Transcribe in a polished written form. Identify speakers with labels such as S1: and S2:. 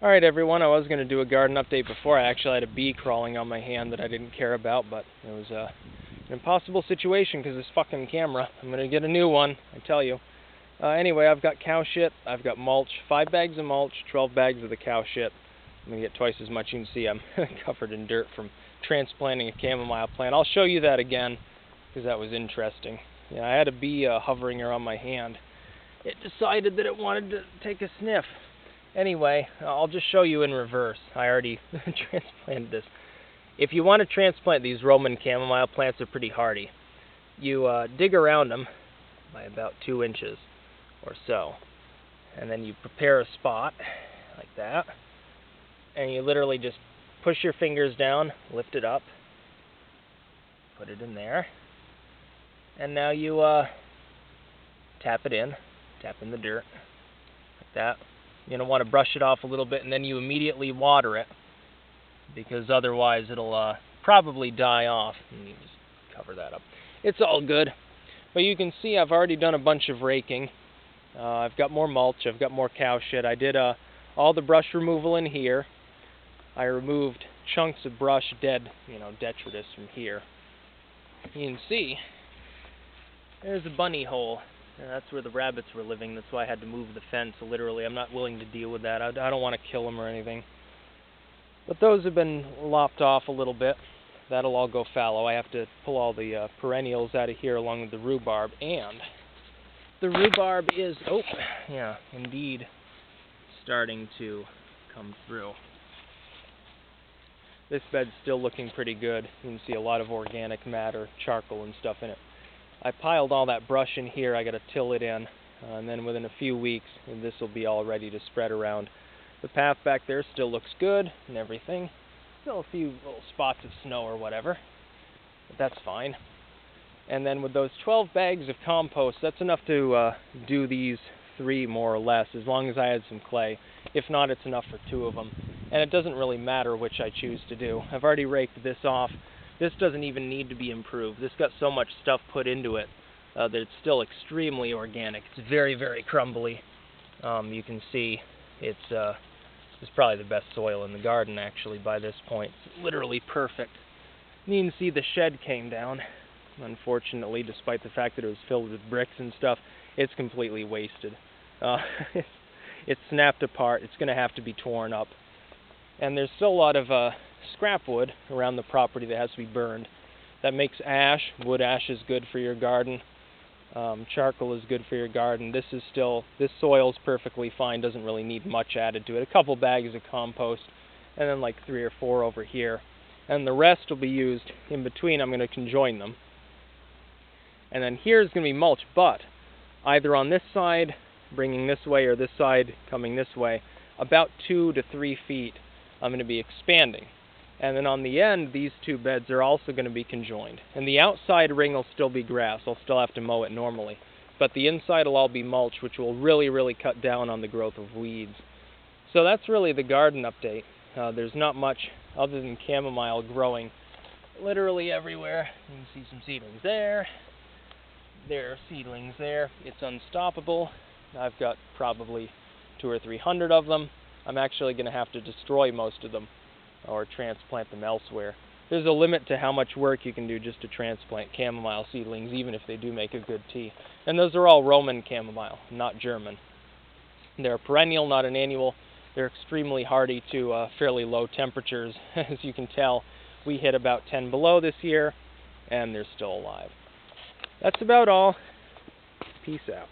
S1: Alright everyone, I was going to do a garden update before. I actually had a bee crawling on my hand that I didn't care about, but it was an impossible situation because this fucking camera. I'm going to get a new one, I tell you. Anyway, I've got cow shit, I've got mulch, 5 bags of mulch, 12 bags of the cow shit. I'm going to get twice as much. You can see I'm covered in dirt from transplanting a chamomile plant. I'll show you that again because that was interesting. Yeah, I had a bee hovering around my hand. It decided that it wanted to take a sniff. Anyway, I'll just show you in reverse. I already transplanted this. If you want to transplant these Roman chamomile plants, they're pretty hardy. You dig around them by about 2 inches or so. And then you prepare a spot like that. And you literally just push your fingers down, lift it up, put it in there. And now you tap it in, tap in the dirt like that. You're going to want to brush it off a little bit, and then you immediately water it, because otherwise it'll probably die off. And you just cover that up. It's all good. But you can see I've already done a bunch of raking. I've got more mulch. I've got more cow shit. I did all the brush removal in here. I removed chunks of brush, detritus from here. You can see there's a bunny hole. And that's where the rabbits were living. That's why I had to move the fence. Literally, I'm not willing to deal with that. I don't want to kill them or anything. But those have been lopped off a little bit. That'll all go fallow. I have to pull all the perennials out of here along with the rhubarb. And the rhubarb is, indeed, starting to come through. This bed's still looking pretty good. You can see a lot of organic matter, charcoal and stuff in it. I piled all that brush in here. I got to till it in, and then within a few weeks, this will be all ready to spread around. The path back there still looks good and everything. Still a few little spots of snow or whatever, but that's fine. And then with those 12 bags of compost, that's enough to do these 3 more or less, as long as I add some clay. If not, it's enough for 2 of them. And it doesn't really matter which I choose to do. I've already raked this off. This doesn't even need to be improved. This got so much stuff put into it that it's still extremely organic. It's very, very crumbly. You can see it's probably the best soil in the garden, actually, by this point. It's literally perfect. And you can see the shed came down. Unfortunately, despite the fact that it was filled with bricks and stuff, it's completely wasted. It's snapped apart. It's going to have to be torn up. And there's still a lot of scrap wood around the property that has to be burned. That makes ash. Wood ash is good for your garden. Charcoal is good for your garden. This soil's perfectly fine. Doesn't really need much added to it. A couple bags of compost, and then like 3 or 4 over here. And the rest will be used in between. I'm going to conjoin them. And then here's going to be mulch, but either on this side, bringing this way, or this side, coming this way, about 2 to 3 feet, I'm going to be expanding. And then on the end, these 2 beds are also going to be conjoined. And the outside ring will still be grass. I'll still have to mow it normally. But the inside will all be mulch, which will really, really cut down on the growth of weeds. So that's really the garden update. There's not much other than chamomile growing literally everywhere. You can see some seedlings there. There are seedlings there. It's unstoppable. I've got probably 200 or 300 of them. I'm actually going to have to destroy most of them or transplant them elsewhere. There's a limit to how much work you can do just to transplant chamomile seedlings, even if they do make a good tea. And those are all Roman chamomile, not German. They're a perennial, not an annual. They're extremely hardy to fairly low temperatures. As you can tell, we hit about 10 below this year, and they're still alive. That's about all. Peace out.